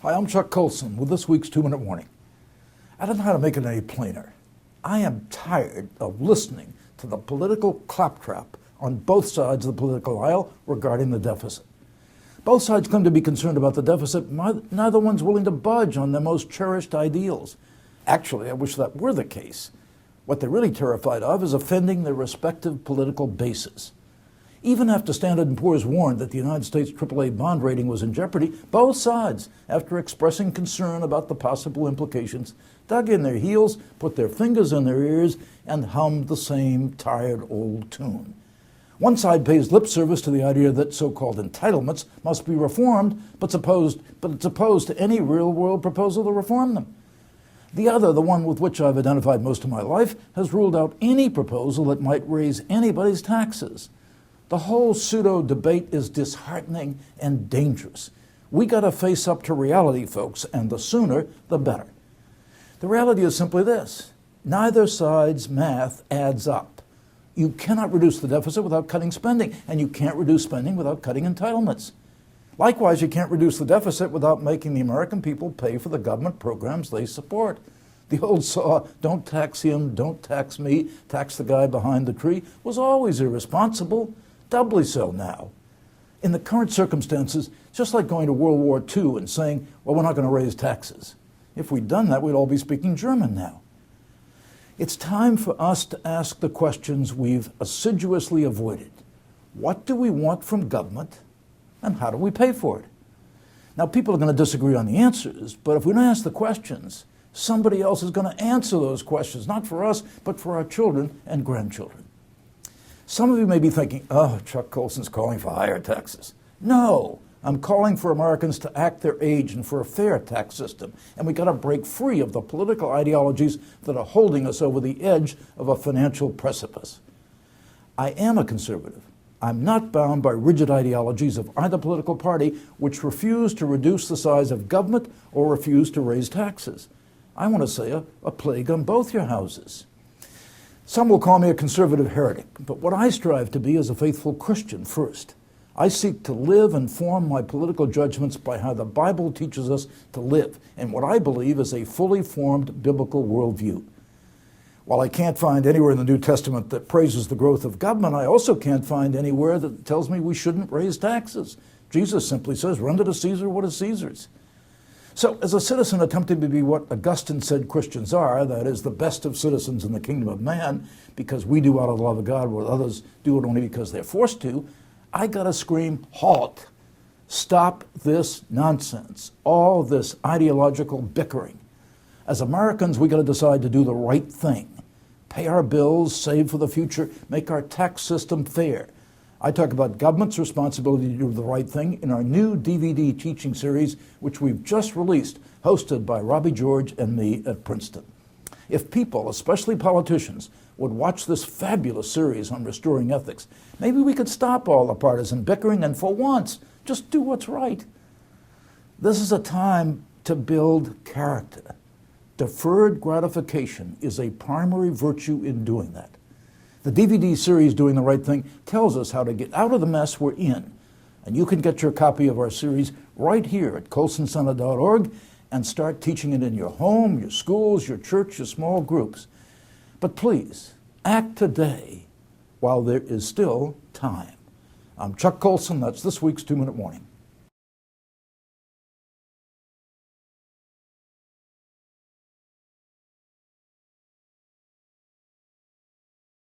Hi, I'm Chuck Colson with this week's 2-Minute Warning. I don't know how to make it any plainer. I am tired of listening to the political claptrap on both sides of the political aisle regarding the deficit. Both sides claim to be concerned about the deficit. Neither one's willing to budge on their most cherished ideals. Actually, I wish that were the case. What they're really terrified of is offending their respective political bases. Even after Standard & Poor's warned that the United States AAA bond rating was in jeopardy, both sides, after expressing concern about the possible implications, dug in their heels, put their fingers in their ears, and hummed the same tired old tune. One side pays lip service to the idea that so-called entitlements must be reformed, but it's opposed to any real-world proposal to reform them. The other, the one with which I've identified most of my life, has ruled out any proposal that might raise anybody's taxes. The whole pseudo-debate is disheartening and dangerous. We got to face up to reality, folks, and the sooner, the better. The reality is simply this. Neither side's math adds up. You cannot reduce the deficit without cutting spending, and you can't reduce spending without cutting entitlements. Likewise, you can't reduce the deficit without making the American people pay for the government programs they support. The old saw, don't tax him, don't tax me, tax the guy behind the tree, was always irresponsible. Doubly so now. In the current circumstances, it's just like going to World War II and saying, well, we're not going to raise taxes. If we'd done that, we'd all be speaking German now. It's time for us to ask the questions we've assiduously avoided. What do we want from government, and how do we pay for it? Now, people are going to disagree on the answers, but if we don't ask the questions, somebody else is going to answer those questions, not for us, but for our children and grandchildren. Some of you may be thinking, oh, Chuck Colson's calling for higher taxes. No, I'm calling for Americans to act their age and for a fair tax system. And we got to break free of the political ideologies that are holding us over the edge of a financial precipice. I am a conservative. I'm not bound by rigid ideologies of either political party which refuse to reduce the size of government or refuse to raise taxes. I want to say a plague on both your houses. Some will call me a conservative heretic, but what I strive to be is a faithful Christian first. I seek to live and form my political judgments by how the Bible teaches us to live, and what I believe is a fully formed biblical worldview. While I can't find anywhere in the New Testament that praises the growth of government, I also can't find anywhere that tells me we shouldn't raise taxes. Jesus simply says, render to Caesar what is Caesar's. So, as a citizen attempting to be what Augustine said Christians are, that is, the best of citizens in the kingdom of man, because we do out of the love of God what others do it only because they're forced to, I gotta scream, halt. Stop this nonsense, all this ideological bickering. As Americans, we gotta decide to do the right thing. Pay our bills, save for the future, make our tax system fair. I talk about government's responsibility to do the right thing in our new DVD teaching series, which we've just released, hosted by Robbie George and me at Princeton. If people, especially politicians, would watch this fabulous series on restoring ethics, maybe we could stop all the partisan bickering and for once, just do what's right. This is a time to build character. Deferred gratification is a primary virtue in doing that. The DVD series, Doing the Right Thing, tells us how to get out of the mess we're in. And you can get your copy of our series right here at colsoncenter.org and start teaching it in your home, your schools, your church, your small groups. But please, act today while there is still time. I'm Chuck Colson. That's this week's 2-Minute Warning.